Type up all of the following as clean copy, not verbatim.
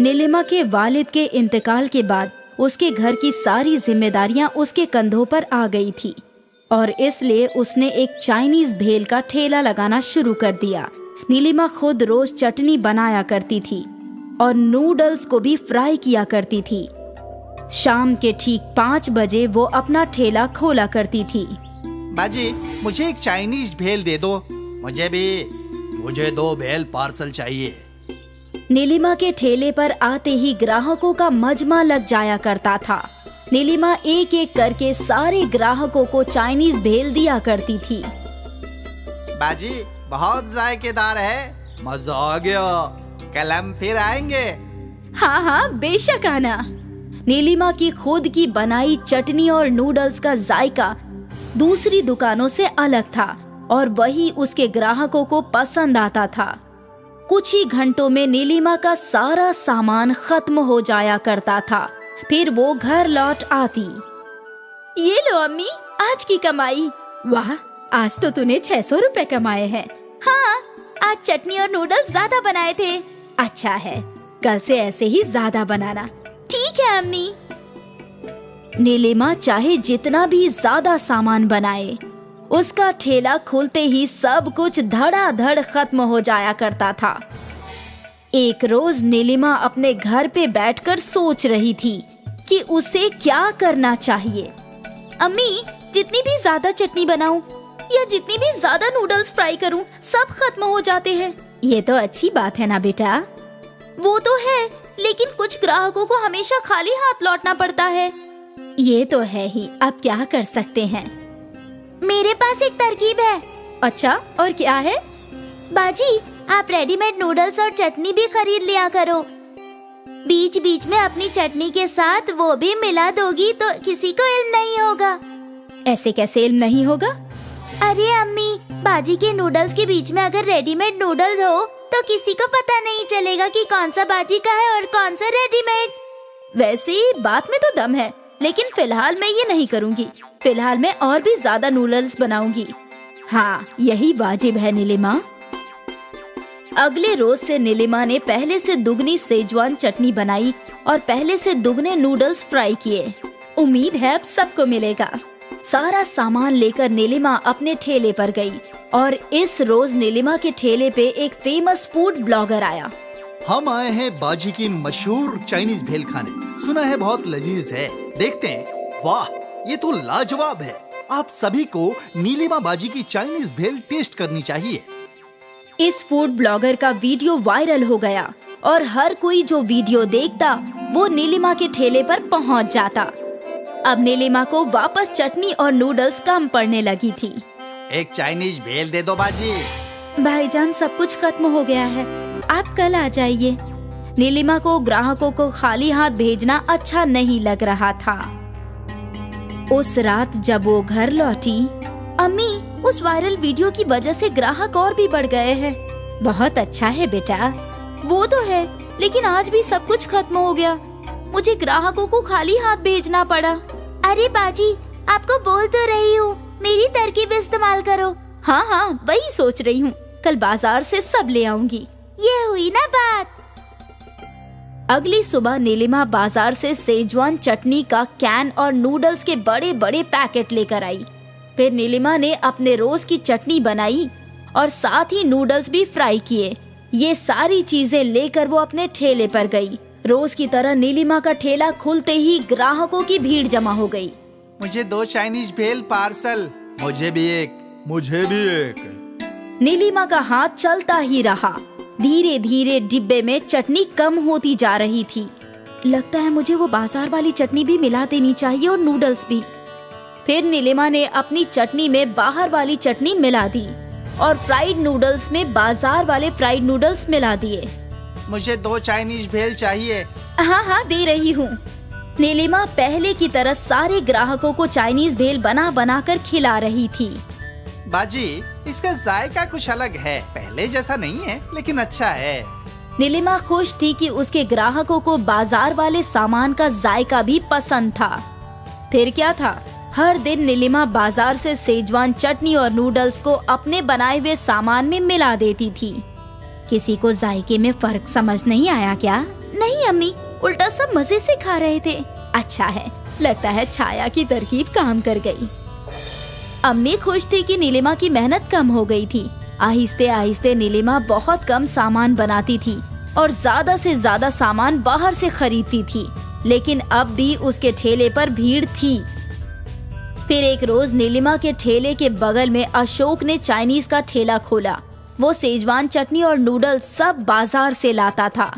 नीलिमा के वालिद के इंतकाल के बाद उसके घर की सारी जिम्मेदारियां उसके कंधों पर आ गई थी और इसलिए उसने एक चाइनीज भेल का ठेला लगाना शुरू कर दिया। नीलिमा खुद रोज चटनी बनाया करती थी और नूडल्स को भी फ्राई किया करती थी। शाम के ठीक 5 बजे वो अपना ठेला खोला करती थी। बाजी, मुझे एक चाइनीज भेल दे दो। मुझे 2 भेल पार्सल चाहिए। नीलिमा के ठेले पर आते ही ग्राहकों का मजमा लग जाया करता था। नीलिमा एक एक करके सारे ग्राहकों को चाइनीज भेल दिया करती थी। बाजी, बहुत जायकेदार है, मजा आ गया। कल हम फिर आएंगे। हाँ हाँ, बेशक आना। नीलिमा की खुद की बनाई चटनी और नूडल्स का जायका दूसरी दुकानों से अलग था और वही उसके ग्राहकों को पसंद आता था। कुछ ही घंटों में नीलिमा का सारा सामान खत्म हो जाया करता था। फिर वो घर लौट आती। ये लो अम्मी, आज की कमाई। वाह, आज तो तूने 600 रुपए कमाए हैं। हाँ, आज चटनी और नूडल्स ज्यादा बनाए थे। अच्छा है, कल से ऐसे ही ज्यादा बनाना। ठीक है अम्मी। नीलिमा चाहे जितना भी ज्यादा सामान बनाए, उसका ठेला खुलते ही सब कुछ धड़ाधड़ खत्म हो जाया करता था। एक रोज नीलिमा अपने घर पे बैठकर सोच रही थी कि उसे क्या करना चाहिए। अम्मी, जितनी भी ज्यादा चटनी बनाऊं या जितनी भी ज्यादा नूडल्स फ्राई करूं, सब खत्म हो जाते हैं। ये तो अच्छी बात है ना बेटा। वो तो है, लेकिन कुछ ग्राहकों को हमेशा खाली हाथ लौटना पड़ता है। ये तो है ही, अब क्या कर सकते हैं। मेरे पास एक तरकीब है। अच्छा, और क्या है? बाजी, आप रेडीमेड नूडल्स और चटनी भी खरीद लिया करो। बीच बीच में अपनी चटनी के साथ वो भी मिला दोगी तो किसी को इल्म नहीं होगा। ऐसे कैसे इल्म नहीं होगा? अरे अम्मी, बाजी के नूडल्स के बीच में अगर रेडीमेड नूडल्स हो तो किसी को पता नहीं चलेगा कि कौन सा बाजी का है और कौन सा रेडीमेड। वैसे बात में तो दम है, लेकिन फिलहाल मैं ये नहीं करूँगी। फिलहाल मैं और भी ज्यादा नूडल्स बनाऊंगी। हाँ, यही वाजिब है नीलिमा। अगले रोज से नीलिमा ने पहले से दुगनी सेजवान चटनी बनाई और पहले से दुगने नूडल्स फ्राई किए। उम्मीद है अब सबको मिलेगा। सारा सामान लेकर नीलिमा अपने ठेले पर गई और इस रोज नीलिमा के ठेले पे एक फेमस फूड ब्लॉगर आया। हम आए हैं बाजी की मशहूर चाइनीज भेल खाने। सुना है बहुत लजीज है। देखते हैं। वाह, ये तो लाजवाब है। आप सभी को नीलिमा बाजी की चाइनीज भेल टेस्ट करनी चाहिए। इस फूड ब्लॉगर का वीडियो वायरल हो गया और हर कोई जो वीडियो देखता वो नीलिमा के ठेले पर पहुंच जाता। अब नीलिमा को वापस चटनी और नूडल्स कम पड़ने लगी थी। एक चाइनीज भेल दे दो बाजी। भाईजान, सब कुछ खत्म हो गया है, आप कल आ जाइए। नीलिमा को ग्राहकों को खाली हाथ भेजना अच्छा नहीं लग रहा था। उस रात जब वो घर लौटी, अम्मी, उस वायरल वीडियो की वजह से ग्राहक और भी बढ़ गए हैं। बहुत अच्छा है बेटा। वो तो है, लेकिन आज भी सब कुछ खत्म हो गया। मुझे ग्राहकों को खाली हाथ भेजना पड़ा। अरे बाजी, आपको बोल तो रही हूँ, मेरी तरकीब इस्तेमाल करो। हाँ हाँ, वही सोच रही हूँ, कल बाजार से सब ले आऊंगी। ये हुई ना बात। अगली सुबह नीलिमा बाजार से सेजवान चटनी का कैन और नूडल्स के बड़े बड़े पैकेट लेकर आई। फिर नीलिमा ने अपने रोज की चटनी बनाई और साथ ही नूडल्स भी फ्राई किए। ये सारी चीजें लेकर वो अपने ठेले पर गई। रोज की तरह नीलिमा का ठेला खुलते ही ग्राहकों की भीड़ जमा हो गई। मुझे 2 चाइनीज भेल पार्सल। मुझे भी एक। नीलिमा का हाथ चलता ही रहा। धीरे धीरे डिब्बे में चटनी कम होती जा रही थी। लगता है मुझे वो बाजार वाली चटनी भी मिला देनी चाहिए और नूडल्स भी। फिर नीलिमा ने अपनी चटनी में बाहर वाली चटनी मिला दी और फ्राइड नूडल्स में बाजार वाले फ्राइड नूडल्स मिला दिए। मुझे 2 चाइनीज भेल चाहिए। हाँ हाँ, दे रही हूँ। नीलिमा पहले की तरह सारे ग्राहकों को चाइनीज भेल बना बना कर खिला रही थी। बाजी, इसका जायका कुछ अलग है, पहले जैसा नहीं है, लेकिन अच्छा है। नीलिमा खुश थी कि उसके ग्राहकों को बाजार वाले सामान का जायका भी पसंद था। फिर क्या था, हर दिन नीलिमा बाजार से सेजवान चटनी और नूडल्स को अपने बनाए हुए सामान में मिला देती थी। किसी को जायके में फर्क समझ नहीं आया क्या? नहीं अम्मी, उल्टा सब मजे से खा रहे थे। अच्छा है, लगता है छाया की तरकीब काम कर गई। अम्मी खुश थी कि नीलिमा की मेहनत कम हो गई थी। आहिस्ते आहिस्ते नीलिमा बहुत कम सामान बनाती थी और ज्यादा से ज्यादा सामान बाहर से खरीदती थी, लेकिन अब भी उसके ठेले पर भीड़ थी। फिर एक रोज नीलिमा के ठेले के बगल में अशोक ने चाइनीज का ठेला खोला। वो सेजवान चटनी और नूडल्स सब बाजार से लाता था।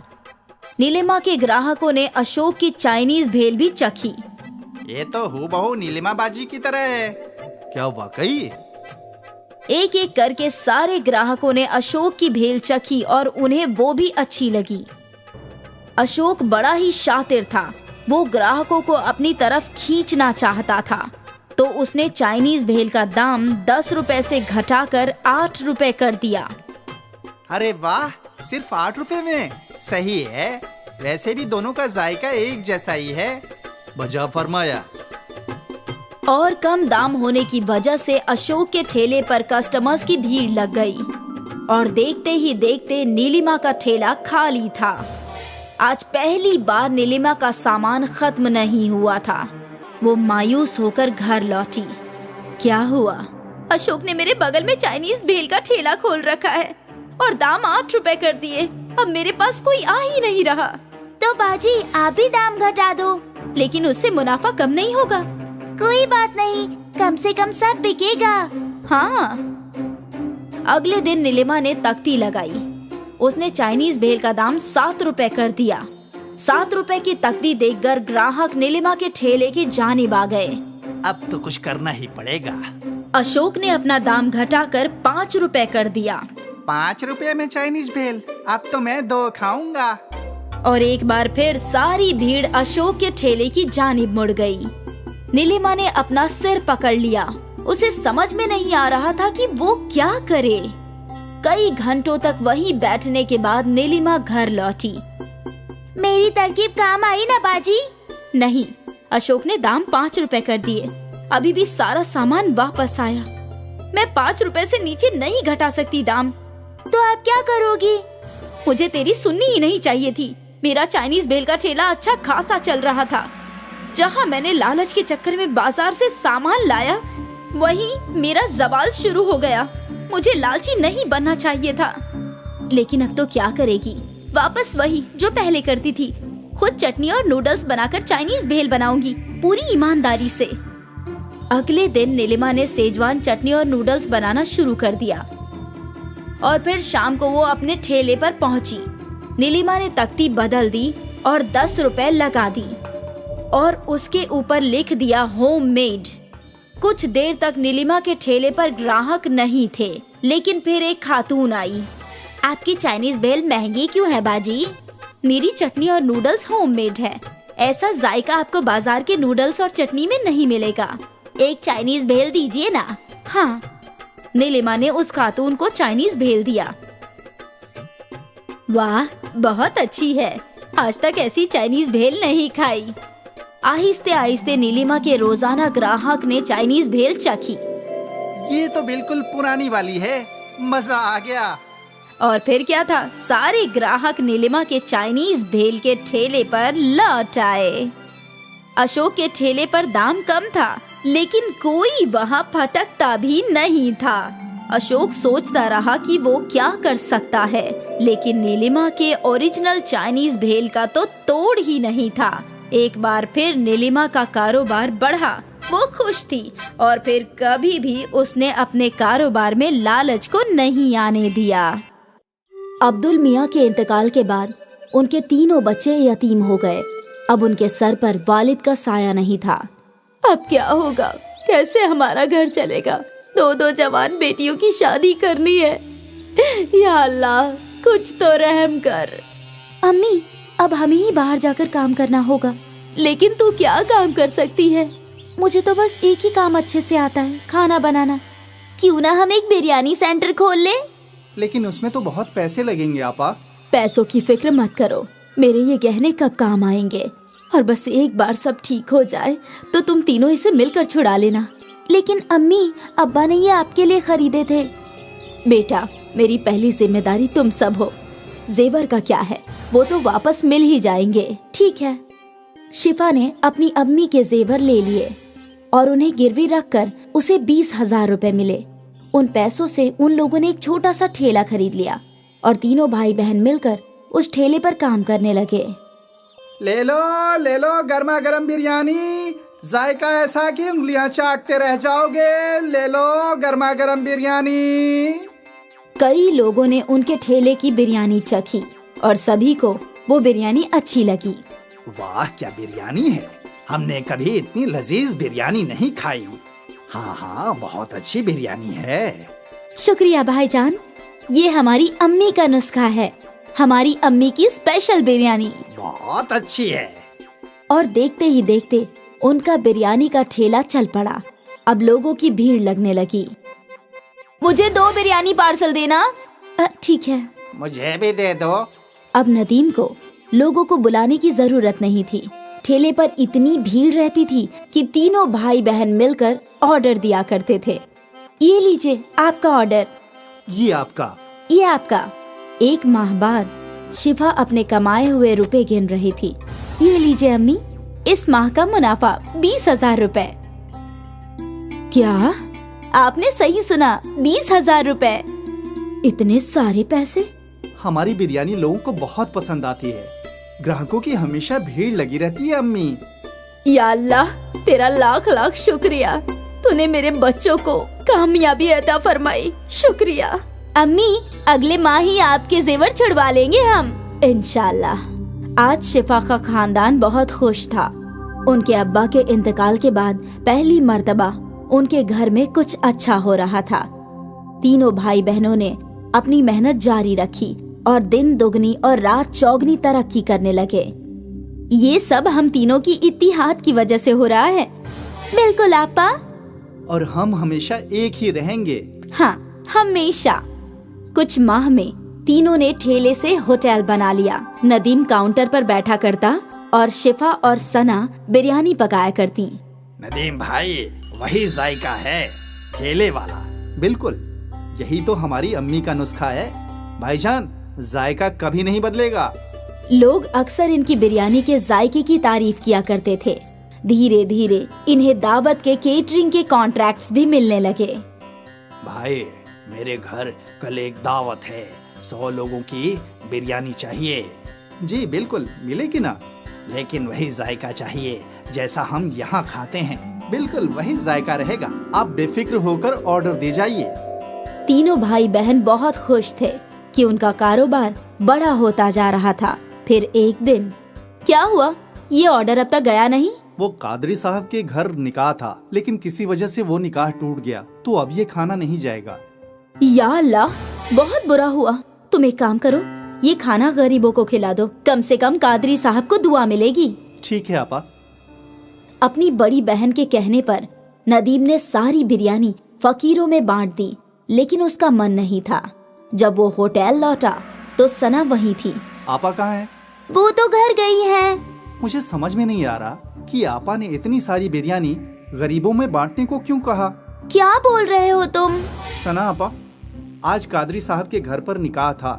नीलिमा के ग्राहकों ने अशोक की चाइनीज भेल भी चखी। ये तो हूबहू नीलिमा बाजी की तरह है। क्या वाकई? एक एक करके सारे ग्राहकों ने अशोक की भेल चखी और उन्हें वो भी अच्छी लगी। अशोक बड़ा ही शातिर था। वो ग्राहकों को अपनी तरफ खींचना चाहता था, तो उसने चाइनीज भेल का दाम 10 रुपए से घटाकर 8 रुपए कर दिया। अरे वाह, सिर्फ 8 रुपए में? सही है। वैसे भी दोनों का जायका एक जैसा ही है। बजा फरमाया। और कम दाम होने की वजह से अशोक के ठेले पर कस्टमर्स की भीड़ लग गई और देखते ही देखते नीलिमा का ठेला खाली था। आज पहली बार नीलिमा का सामान खत्म नहीं हुआ था। वो मायूस होकर घर लौटी। क्या हुआ? अशोक ने मेरे बगल में चाइनीज भेल का ठेला खोल रखा है और दाम 8 रुपए कर दिए। अब मेरे पास कोई आ ही नहीं रहा। तो बाजी, आप भी दाम घटा दो। लेकिन उससे मुनाफा कम नहीं होगा। कोई बात नहीं, कम से कम सब बिकेगा। हाँ। अगले दिन नीलिमा ने तख्ती लगाई। उसने चाइनीज भेल का दाम 7 रुपए कर दिया। 7 रुपए की तख्ती देखकर ग्राहक नीलिमा के ठेले की जानिब आ गए। अब तो कुछ करना ही पड़ेगा। अशोक ने अपना दाम घटाकर 5 रुपए कर दिया। 5 रुपए में चाइनीज भेल? अब तो मैं 2 खाऊंगा। और एक बार फिर सारी भीड़ अशोक के ठेले की जानिब मुड़ गई। नीलिमा ने अपना सिर पकड़ लिया। उसे समझ में नहीं आ रहा था कि वो क्या करे। कई घंटों तक वहीं बैठने के बाद नीलिमा घर लौटी। मेरी तरकीब काम आई ना बाजी? नहीं, अशोक ने दाम 5 रुपए कर दिए। अभी भी सारा सामान वापस आया। मैं 5 रुपए से नीचे नहीं घटा सकती दाम। तो आप क्या करोगी? मुझे तेरी सुननी ही नहीं चाहिए थी। मेरा चाइनीज भेल का ठेला अच्छा खासा चल रहा था। जहाँ मैंने लालच के चक्कर में बाजार से सामान लाया, वहीं मेरा जवाल शुरू हो गया। मुझे लालची नहीं बनना चाहिए था। लेकिन अब तो क्या करेगी? वापस वही जो पहले करती थी। खुद चटनी और नूडल्स बनाकर चाइनीज भेल बनाऊंगी, पूरी ईमानदारी से। अगले दिन नीलिमा ने सेजवान चटनी और नूडल्स बनाना शुरू कर दिया और फिर शाम को वो अपने ठेले पर पहुंची। नीलिमा ने तख्ती बदल दी और 10 रुपए लगा दी और उसके ऊपर लिख दिया होममेड। कुछ देर तक नीलिमा के ठेले पर ग्राहक नहीं थे, लेकिन फिर एक खातून आई। आपकी चाइनीज भेल महंगी क्यों है बाजी? मेरी चटनी और नूडल्स होममेड है। ऐसा जायका आपको बाजार के नूडल्स और चटनी में नहीं मिलेगा। एक चाइनीज भेल दीजिए ना। हाँ। नीलिमा ने उस खातून को चाइनीज भेल दिया। वाह, बहुत अच्छी है। आज तक ऐसी चाइनीज भेल नहीं खाई। आहिस्ते आहिस्ते नीलिमा के रोजाना ग्राहक ने चाइनीज भेल चखी। ये तो बिल्कुल पुरानी वाली है। मजा आ गया। और फिर क्या था, सारे ग्राहक नीलिमा के चाइनीज भेल के ठेले पर लौट आए। अशोक के ठेले पर दाम कम था, लेकिन कोई वहाँ फटकता भी नहीं था। अशोक सोचता रहा कि वो क्या कर सकता है, लेकिन नीलिमा के ओरिजिनल चाइनीज भेल का तो तोड़ ही नहीं था। एक बार फिर नीलिमा का कारोबार बढ़ा। वो खुश थी और फिर कभी भी उसने अपने कारोबार में लालच को नहीं आने दिया। अब्दुल मियाँ के इंतकाल के बाद उनके तीनों बच्चे यतीम हो गए। अब उनके सर पर वालिद का साया नहीं था। अब क्या होगा? कैसे हमारा घर चलेगा? 2 जवान बेटियों की शादी करनी है। या अल्लाह, कुछ तो रहम कर। अम्मी, अब हमें ही बाहर जाकर काम करना होगा। लेकिन तू क्या काम कर सकती है? मुझे तो बस एक ही काम अच्छे से आता है, खाना बनाना। क्यों ना हम एक बिरयानी सेंटर खोल ले? लेकिन उसमें तो बहुत पैसे लगेंगे आपा। पैसों की फिक्र मत करो, मेरे ये गहने कब काम आएंगे। और बस एक बार सब ठीक हो जाए तो तुम तीनों इसे मिलकर छुड़ा लेना। लेकिन अम्मी, अब्बा ने ये आपके लिए खरीदे थे। बेटा, मेरी पहली जिम्मेदारी तुम सब हो। जेवर का क्या है, वो तो वापस मिल ही जाएंगे। ठीक है। शिफा ने अपनी अम्मी के जेवर ले लिए और उन्हें गिरवी रखकर उसे 20,000 रुपए मिले। उन पैसों से उन लोगों ने एक छोटा सा ठेला खरीद लिया और तीनों भाई बहन मिलकर उस ठेले पर काम करने लगे। ले लो गर्मा गर्म बिरयानी, जायका ऐसा कि उंगलियां चाटते रह जाओगे। ले लो गर्मा गर्म बिरयानी। कई लोगों ने उनके ठेले की बिरयानी चखी और सभी को वो बिरयानी अच्छी लगी। वाह, क्या बिरयानी है, हमने कभी इतनी लजीज बिरयानी नहीं खाई। हाँ, बहुत अच्छी बिरयानी है। शुक्रिया भाईजान, ये हमारी अम्मी का नुस्खा है, हमारी अम्मी की स्पेशल बिरयानी। बहुत अच्छी है। और देखते ही देखते उनका बिरयानी का ठेला चल पड़ा। अब लोगों की भीड़ लगने लगी। मुझे 2 बिरयानी पार्सल देना। ठीक है। मुझे भी दे दो। अब नदीम को लोगों को बुलाने की जरूरत नहीं थी। ठेले पर इतनी भीड़ रहती थी कि तीनों भाई बहन मिलकर ऑर्डर दिया करते थे। ये लीजिए आपका ऑर्डर। ये आपका। ये आपका। 1 माह बाद शिफा अपने कमाए हुए रुपए गिन रही थी। ये लीजिए अम्मी, इस माह का मुनाफा 20,000 रुपए। क्या? आपने सही सुना, 20,000 रुपए। इतने सारे पैसे? हमारी बिरयानी लोगों को बहुत पसंद आती है। ग्राहकों की हमेशा भीड़ लगी रहती है अम्मी। या अल्लाह, तेरा लाख लाख शुक्रिया। तूने मेरे बच्चों को कामयाबी अता फरमाई। शुक्रिया अम्मी, अगले माह ही आपके जेवर छुड़वा लेंगे हम, इंशाल्लाह। आज शिफा का खानदान बहुत खुश था। उनके अब्बा के इंतकाल के बाद पहली मर्तबा उनके घर में कुछ अच्छा हो रहा था। तीनों भाई बहनों ने अपनी मेहनत जारी रखी और दिन दुगनी और रात चौगनी तरक्की करने लगे। ये सब हम तीनों की इत्तिहाद की वजह से हो रहा है। बिल्कुल आपा। और हम हमेशा एक ही रहेंगे। हाँ, हमेशा। कुछ माह में तीनों ने ठेले से होटल बना लिया। नदीम काउंटर पर बैठा करता और शिफा और सना बिरयानी पकाया करती। नदीम भाई, वही जायका है, ठेले वाला। बिल्कुल, यही तो हमारी अम्मी का नुस्खा है। भाईजान, जायका कभी नहीं बदलेगा। लोग अक्सर इनकी बिरयानी के जायके की तारीफ किया करते थे। धीरे धीरे इन्हें दावत के केटरिंग के कॉन्ट्रैक्ट्स भी मिलने लगे। भाई, मेरे घर कल एक दावत है, 100 लोगों की बिरयानी चाहिए। जी बिल्कुल, मिलेगी ना, लेकिन वही जायका चाहिए जैसा हम यहाँ खाते हैं। बिल्कुल वही जायका रहेगा, आप बेफिक्र होकर ऑर्डर दे जाइए। तीनों भाई बहन बहुत खुश थे कि उनका कारोबार बड़ा होता जा रहा था। फिर एक दिन क्या हुआ, ये ऑर्डर अब तक गया नहीं। वो कादरी साहब के घर निकाह था, लेकिन किसी वजह से वो निकाह टूट गया, तो अब ये खाना नहीं जाएगा। या अल्लाह, बहुत बुरा हुआ। तुम एक काम करो, ये खाना गरीबों को खिला दो, कम से कम कादरी साहब को दुआ मिलेगी। ठीक है आपा। अपनी बड़ी बहन के कहने पर नदीम ने सारी बिरयानी फकीरों में बांट दी, लेकिन उसका मन नहीं था। जब वो होटल लौटा तो सना वहीं थी। आपा कहाँ है? वो तो घर गई है। मुझे समझ में नहीं आ रहा कि आपा ने इतनी सारी बिरयानी गरीबों में बांटने को क्यों कहा। क्या बोल रहे हो तुम? सना आपा, आज कादरी साहब के घर पर निकाह था,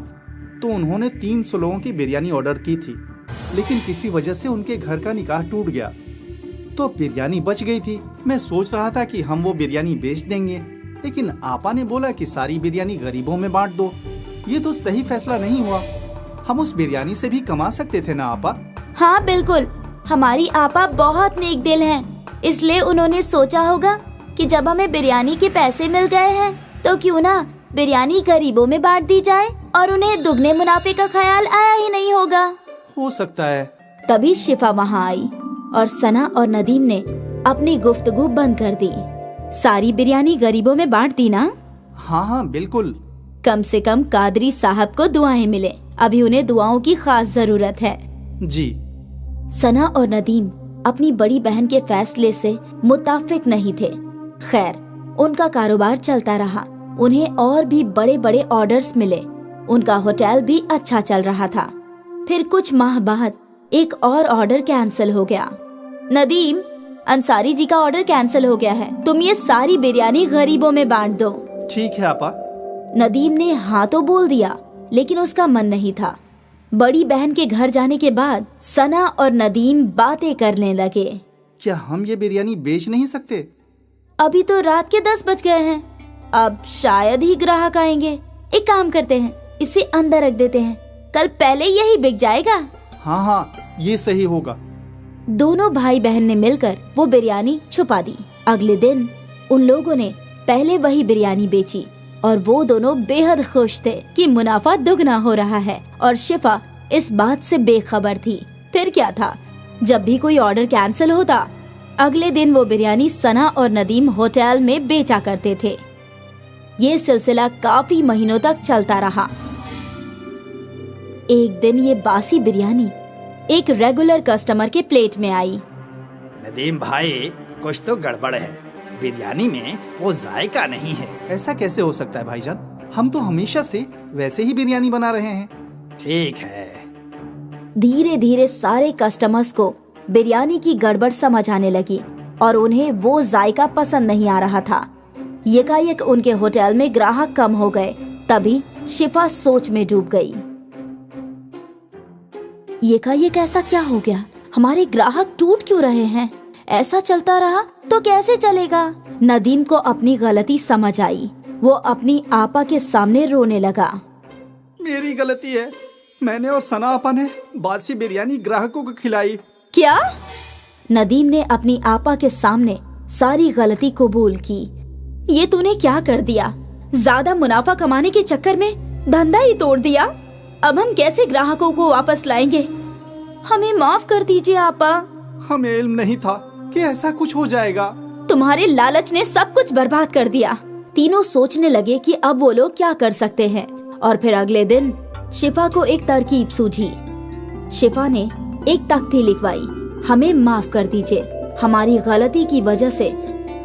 तो उन्होंने 300 लोगों की बिरयानी ऑर्डर की थी, लेकिन किसी वजह से उनके घर का निकाह टूट गया, तो बिरयानी बच गई थी। मैं सोच रहा था कि हम वो बिरयानी बेच देंगे, लेकिन आपा ने बोला कि सारी बिरयानी गरीबों में बांट दो। ये तो सही फैसला नहीं हुआ। हम उस बिरयानी से भी कमा सकते थे ना आपा। हाँ बिल्कुल, हमारी आपा बहुत नेक दिल हैं, इसलिए उन्होंने सोचा होगा कि जब हमें बिरयानी के पैसे मिल गए हैं तो क्यों ना बिरयानी गरीबों में बांट दी जाए, और उन्हें दुगने मुनाफे का ख्याल आया ही नहीं होगा। हो सकता है। तभी शिफा वहाँ आई और सना और नदीम ने अपनी गुफ्तगू बंद कर दी। सारी बिरयानी गरीबों में बांट दी ना? हाँ बिल्कुल। कम से कम कादरी साहब को दुआएं मिले, अभी उन्हें दुआओं की खास जरूरत है। जी। सना और नदीम अपनी बड़ी बहन के फैसले से मुत्ताफिक नहीं थे। खैर, उनका कारोबार चलता रहा। उन्हें और भी बड़े बड़े ऑर्डर्स मिले। उनका होटल भी अच्छा चल रहा था। फिर कुछ माह बाद एक और ऑर्डर कैंसिल हो गया। नदीम, अंसारी जी का ऑर्डर कैंसिल हो गया है, तुम ये सारी बिरयानी गरीबों में बांट दो। ठीक है आपा। नदीम ने हाँ तो बोल दिया, लेकिन उसका मन नहीं था। बड़ी बहन के घर जाने के बाद सना और नदीम बातें करने लगे। क्या हम ये बिरयानी बेच नहीं सकते? अभी तो रात के 10 बज गए हैं, अब शायद ही ग्राहक आएंगे। एक काम करते हैं, इसे अंदर रख देते हैं, कल पहले यही बिक जाएगा। हाँ, ये सही होगा। दोनों भाई बहन ने मिलकर वो बिरयानी छुपा दी। अगले दिन उन लोगों ने पहले वही बिरयानी बेची और वो दोनों बेहद खुश थे कि मुनाफा दुगना हो रहा है, और शिफा इस बात से बेखबर थी। फिर क्या था, जब भी कोई ऑर्डर कैंसिल होता, अगले दिन वो बिरयानी सना और नदीम होटल में बेचा करते थे। ये सिलसिला काफी महीनों तक चलता रहा। एक दिन ये बासी बिरयानी एक रेगुलर कस्टमर के प्लेट में आई। नदीम भाई, कुछ तो गड़बड़ है, बिरयानी में वो जायका नहीं है। ऐसा कैसे हो सकता है भाईजान? हम तो हमेशा से वैसे ही बिरयानी बना रहे हैं। ठीक है। धीरे धीरे सारे कस्टमर्स को बिरयानी की गड़बड़ समझ आने लगी और उन्हें वो जायका पसंद नहीं आ रहा था। यकायक उनके होटल में ग्राहक कम हो गए। तभी शिफा सोच में डूब गई। यकायक ऐसा क्या हो गया? हमारे ग्राहक टूट क्यों रहे हैं? ऐसा चलता रहा तो कैसे चलेगा? नदीम को अपनी गलती समझ आई। वो अपनी आपा के सामने रोने लगा। मेरी गलती है, मैंने और सना आपा ने बासी बिरयानी ग्राहकों को खिलाई। क्या? नदीम ने अपनी आपा के सामने सारी गलती कबूल की। ये तूने क्या कर दिया? ज्यादा मुनाफा कमाने के चक्कर में धंधा ही तोड़ दिया। अब हम कैसे ग्राहकों को वापस लाएंगे? हमें माफ कर दीजिए आपा। हमें इल्म नहीं था कि ऐसा कुछ हो जाएगा। तुम्हारे लालच ने सब कुछ बर्बाद कर दिया। तीनों सोचने लगे कि अब वो लोग क्या कर सकते हैं। और फिर अगले दिन शिफा को एक तरकीब सूझी। शिफा ने एक तख्ती लिखवाई, हमें माफ कर दीजिए, हमारी गलती की वजह से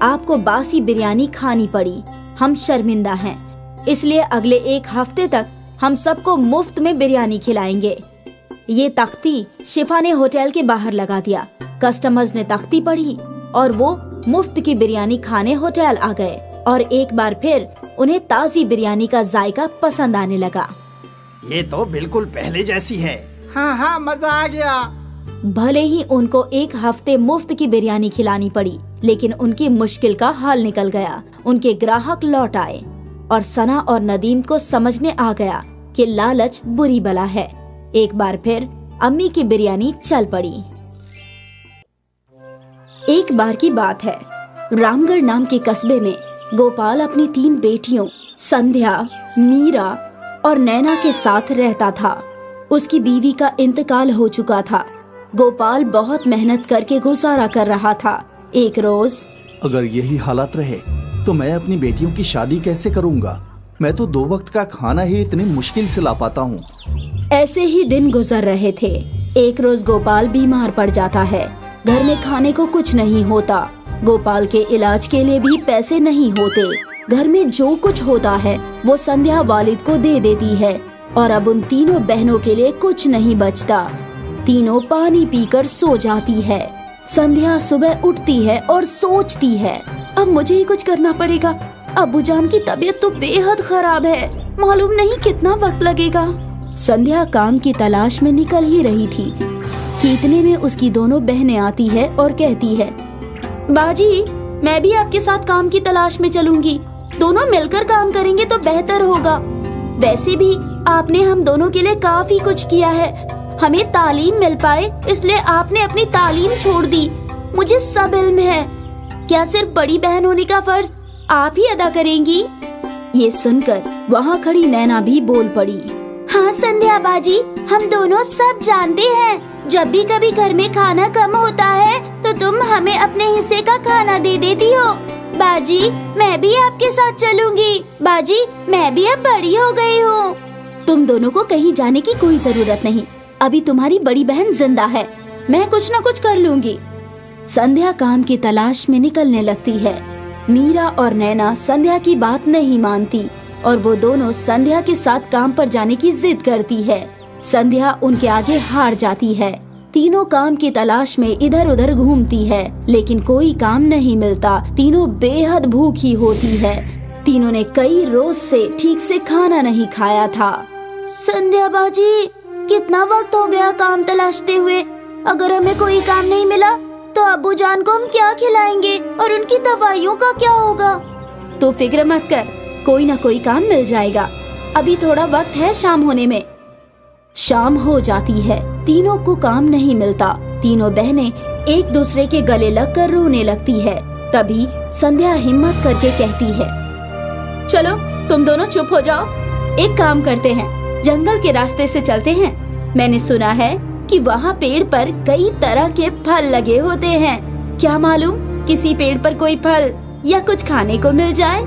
आपको बासी बिरयानी खानी पड़ी, हम शर्मिंदा हैं, इसलिए अगले 1 हफ्ते तक हम सबको मुफ्त में बिरयानी खिलाएंगे। ये तख्ती शिफा ने होटल के बाहर लगा दिया। कस्टमर्स ने तख्ती पढ़ी और वो मुफ्त की बिरयानी खाने होटल आ गए और एक बार फिर उन्हें ताज़ी बिरयानी का जायका पसंद आने लगा। ये तो बिल्कुल पहले जैसी है। हाँ, मजा आ गया। भले ही उनको 1 हफ्ते मुफ्त की बिरयानी खिलानी पड़ी, लेकिन उनकी मुश्किल का हल निकल गया। उनके ग्राहक लौट आए और सना और नदीम को समझ में आ गया कि लालच बुरी बला है। एक बार फिर अम्मी की बिरयानी चल पड़ी। एक बार की बात है, रामगढ़ नाम के कस्बे में गोपाल अपनी 3 बेटियों संध्या, मीरा और नैना के साथ रहता था। उसकी बीवी का इंतकाल हो चुका था। गोपाल बहुत मेहनत करके गुजारा कर रहा था। एक रोज, अगर यही हालात रहे तो मैं अपनी बेटियों की शादी कैसे करूंगा? मैं तो 2 वक्त का खाना ही इतनी मुश्किल से ला पाता हूँ। ऐसे ही दिन गुजर रहे थे। एक रोज गोपाल बीमार पड़ जाता है। घर में खाने को कुछ नहीं होता। गोपाल के इलाज के लिए भी पैसे नहीं होते। घर में जो कुछ होता है वो संध्या वालिद को दे देती है और अब उन तीनों बहनों के लिए कुछ नहीं बचता। तीनों पानी पीकर सो जाती है। संध्या सुबह उठती है और सोचती है, अब मुझे ही कुछ करना पड़ेगा। अब्बूजान की तबीयत तो बेहद खराब है, मालूम नहीं कितना वक्त लगेगा। संध्या काम की तलाश में निकल ही रही थी कि इतने में उसकी दोनों बहनें आती है और कहती है, बाजी, मैं भी आपके साथ काम की तलाश में चलूंगी। दोनों मिलकर काम करेंगे तो बेहतर होगा। वैसे भी आपने हम दोनों के लिए काफी कुछ किया है। हमें तालीम मिल पाए इसलिए आपने अपनी तालीम छोड़ दी। मुझे सब इल्म है। क्या सिर्फ बड़ी बहन होने का फर्ज आप ही अदा करेंगी? ये सुनकर वहाँ खड़ी नैना भी बोल पड़ी, हाँ संध्या बाजी, हम दोनों सब जानते हैं। जब भी कभी घर में खाना कम होता है तो तुम हमें अपने हिस्से का खाना दे देती हो। बाजी, मैं भी आपके साथ चलूंगी। बाजी, मैं भी अब बड़ी हो गई हूँ। तुम दोनों को कहीं जाने की कोई जरूरत नहीं। अभी तुम्हारी बड़ी बहन जिंदा है, मैं कुछ न कुछ कर लूंगी। संध्या काम की तलाश में निकलने लगती है। मीरा और नैना संध्या की बात नहीं मानती और वो दोनों संध्या के साथ काम पर जाने की जिद करती है। संध्या उनके आगे हार जाती है। तीनों काम की तलाश में इधर उधर घूमती है, लेकिन कोई काम नहीं मिलता। तीनों बेहद भूखी होती है। तीनों ने कई रोज से ठीक से खाना नहीं खाया था। संध्या बाजी, कितना वक्त हो गया काम तलाशते हुए। अगर हमें कोई काम नहीं मिला तो अब्बू जान को हम क्या खिलाएंगे और उनकी दवाइयों का क्या होगा? तो फिक्र मत कर, कोई ना कोई काम मिल जाएगा। अभी थोड़ा वक्त है शाम होने में। शाम हो जाती है, तीनों को काम नहीं मिलता। तीनों बहनें एक दूसरे के गले लगकर रोने लगती है। तभी संध्या हिम्मत करके कहती है, चलो तुम दोनों चुप हो जाओ। एक काम करते हैं, जंगल के रास्ते से चलते हैं। मैंने सुना है कि वहाँ पेड़ पर कई तरह के फल लगे होते हैं। क्या मालूम किसी पेड़ पर कोई फल या कुछ खाने को मिल जाए।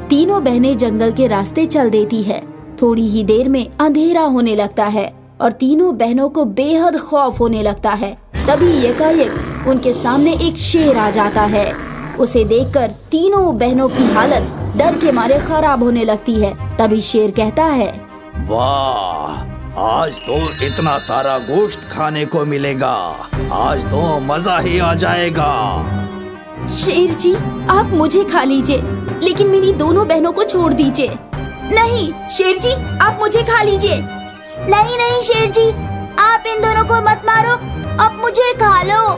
तीनों बहनें जंगल के रास्ते चल देती है। थोड़ी ही देर में अंधेरा होने लगता है और तीनों बहनों को बेहद खौफ होने लगता है। तभी एकाएक उनके सामने एक शेर आ जाता है। उसे देखकर तीनों बहनों की हालत डर के मारे खराब होने लगती है। तभी शेर कहता है, वाह, आज तो इतना सारा गोश्त खाने को मिलेगा। आज तो मजा ही आ जाएगा। शेर जी, आप मुझे खा लीजिए, लेकिन मेरी दोनों बहनों को छोड़ दीजिए। नहीं शेर जी, आप मुझे खा लीजिए। नहीं नहीं शेर जी, आप इन दोनों को मत मारो, आप मुझे खा लो।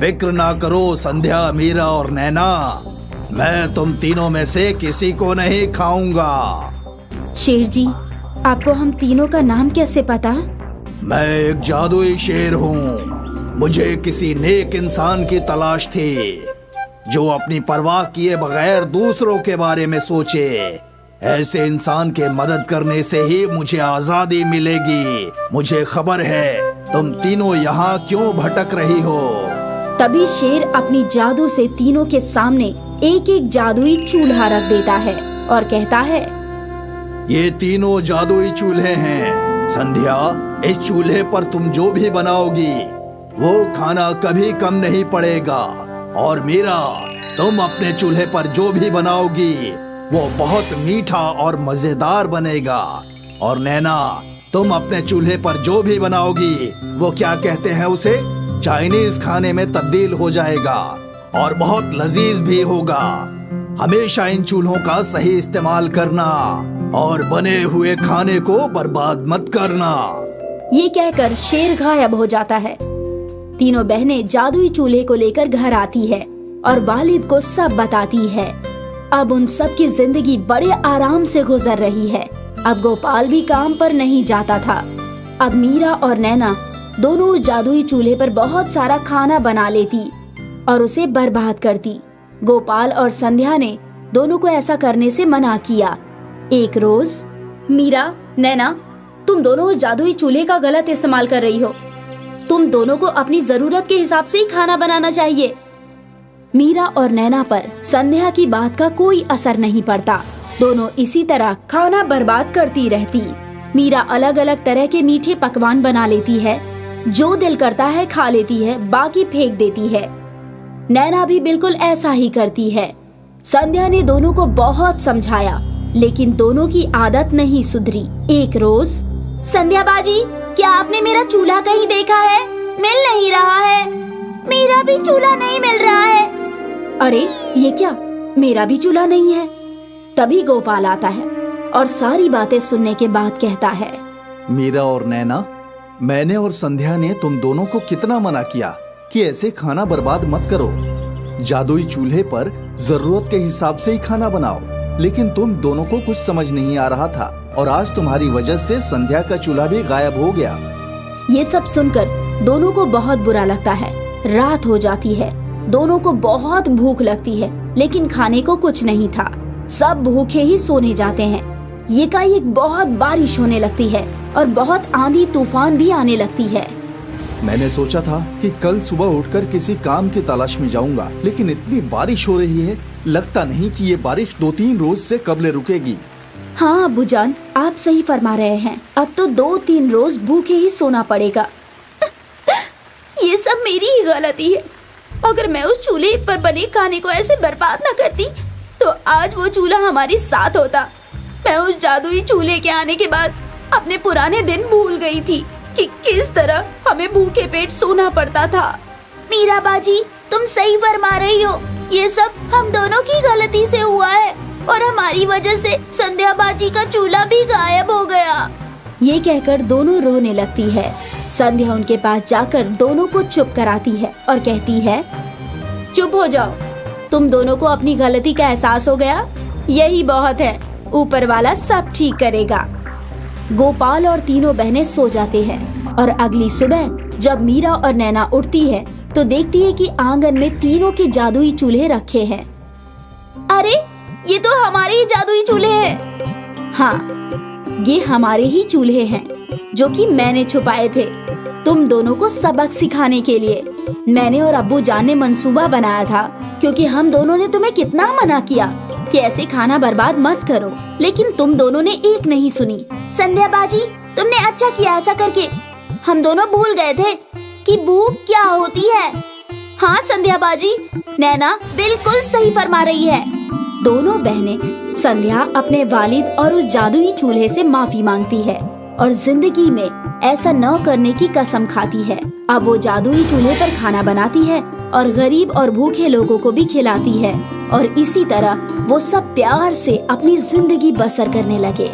फिक्र ना करो संध्या, मीरा और नैना, मैं तुम तीनों में से किसी को नहीं खाऊंगा। शेर जी, आपको हम तीनों का नाम कैसे पता? मैं एक जादुई शेर हूँ। मुझे किसी नेक इंसान की तलाश थी जो अपनी परवाह किए बगैर दूसरों के बारे में सोचे। ऐसे इंसान के मदद करने से ही मुझे आजादी मिलेगी। मुझे खबर है तुम तीनों यहाँ क्यों भटक रही हो। तभी शेर अपनी जादू से तीनों के सामने एक एक जादुई चूल्हा रख देता है और कहता है, ये तीनों जादुई चूल्हे हैं। संध्या, इस चूल्हे पर तुम जो भी बनाओगी वो खाना कभी कम नहीं पड़ेगा। और मीरा, तुम अपने चूल्हे पर जो भी बनाओगी वो बहुत मीठा और मजेदार बनेगा। और नैना, तुम अपने चूल्हे पर जो भी बनाओगी वो क्या कहते हैं उसे, चाइनीज खाने में तब्दील हो जाएगा और बहुत लजीज भी होगा। हमेशा इन चूल्हों का सही इस्तेमाल करना और बने हुए खाने को बर्बाद मत करना। ये कहकर शेर गायब हो जाता है। तीनों बहनें जादुई चूल्हे को लेकर घर आती है और वालिद को सब बताती है। अब उन सब की जिंदगी बड़े आराम से गुजर रही है। अब गोपाल भी काम पर नहीं जाता था। अब मीरा और नैना दोनों जादुई चूल्हे पर बहुत सारा खाना बना लेती और उसे बर्बाद करती। गोपाल और संध्या ने दोनों को ऐसा करने से मना किया। एक रोज, मीरा, नैना, तुम दोनों उस जादुई चूल्हे का गलत इस्तेमाल कर रही हो। तुम दोनों को अपनी जरूरत के हिसाब से ही खाना बनाना चाहिए। मीरा और नैना पर संध्या की बात का कोई असर नहीं पड़ता। दोनों इसी तरह खाना बर्बाद करती रहती। मीरा अलग अलग तरह के मीठे पकवान बना लेती है, जो दिल करता है खा लेती है, बाकी फेंक देती है। नैना भी बिल्कुल ऐसा ही करती है। संध्या ने दोनों को बहुत समझाया, लेकिन दोनों की आदत नहीं सुधरी। एक रोज, संध्या बाजी, क्या आपने मेरा चूल्हा कहीं देखा है? मिल नहीं रहा है। मेरा भी चूल्हा नहीं मिल रहा है। अरे ये क्या, मेरा भी चूल्हा नहीं है। तभी गोपाल आता है और सारी बातें सुनने के बाद कहता है, मीरा और नैना, मैंने और संध्या ने तुम दोनों को कितना मना किया कि ऐसे खाना बर्बाद मत करो। जादुई चूल्हे पर जरूरत के हिसाब से ही खाना बनाओ, लेकिन तुम दोनों को कुछ समझ नहीं आ रहा था और आज तुम्हारी वजह से संध्या का चूल्हा भी गायब हो गया। ये सब सुनकर दोनों को बहुत बुरा लगता है। रात हो जाती है। दोनों को बहुत भूख लगती है, लेकिन खाने को कुछ नहीं था। सब भूखे ही सोने जाते हैं। ये का एक बहुत बारिश होने लगती है और बहुत आंधी तूफान भी आने लगती है। मैंने सोचा था कि कल सुबह उठकर किसी काम की तलाश में जाऊंगा, लेकिन इतनी बारिश हो रही है, लगता नहीं कि ये बारिश 2-3 रोज से कबले रुकेगी। हाँ अब्बूजान, आप सही फरमा रहे हैं। अब तो 2-3 रोज भूखे ही सोना पड़ेगा। ये सब मेरी ही गलती है। अगर मैं उस चूल्हे पर बने खाने को ऐसे बर्बाद न करती तो आज वो चूल्हा हमारे साथ होता। मैं उस जादुई चूल्हे के आने के बाद अपने पुराने दिन भूल गई थी कि किस तरह हमें भूखे पेट सोना पड़ता था। मीरा बाजी, तुम सही फरमा रही हो। ये सब हम दोनों की गलती से हुआ है और हमारी वजह से संध्या बाजी का चूल्हा भी गायब हो गया। ये कहकर दोनों रोने लगती है। संध्या उनके पास जाकर दोनों को चुप कराती है और कहती है, चुप हो जाओ, तुम दोनों को अपनी गलती का एहसास हो गया, यही बहुत है, ऊपर वाला सब ठीक करेगा। गोपाल और तीनों बहनें सो जाते हैं और अगली सुबह जब मीरा और नैना उठती है तो देखती है कि आंगन में तीनों के जादुई चूल्हे रखे हैं। अरे ये तो हमारे ही जादुई चूल्हे हैं। हाँ, ये हमारे ही चूल्हे हैं जो कि मैंने छुपाए थे तुम दोनों को सबक सिखाने के लिए। मैंने और अब्बू जान ने मंसूबा बनाया था, क्योंकि हम दोनों ने तुम्हें कितना मना किया कि ऐसे खाना बर्बाद मत करो, लेकिन तुम दोनों ने एक नहीं सुनी। संध्या बाजी, तुमने अच्छा किया ऐसा करके, हम दोनों भूल गए थे कि भूख क्या होती है। हाँ संध्या बाजी, नैना बिल्कुल सही फरमा रही है। दोनों बहनें संध्या अपने वालिद और उस जादुई चूल्हे से माफी मांगती है और जिंदगी में ऐसा न करने की कसम खाती है। अब वो जादुई चूल्हे पर खाना बनाती है और गरीब और भूखे लोगों को भी खिलाती है और इसी तरह वो सब प्यार से अपनी जिंदगी बसर करने लगे।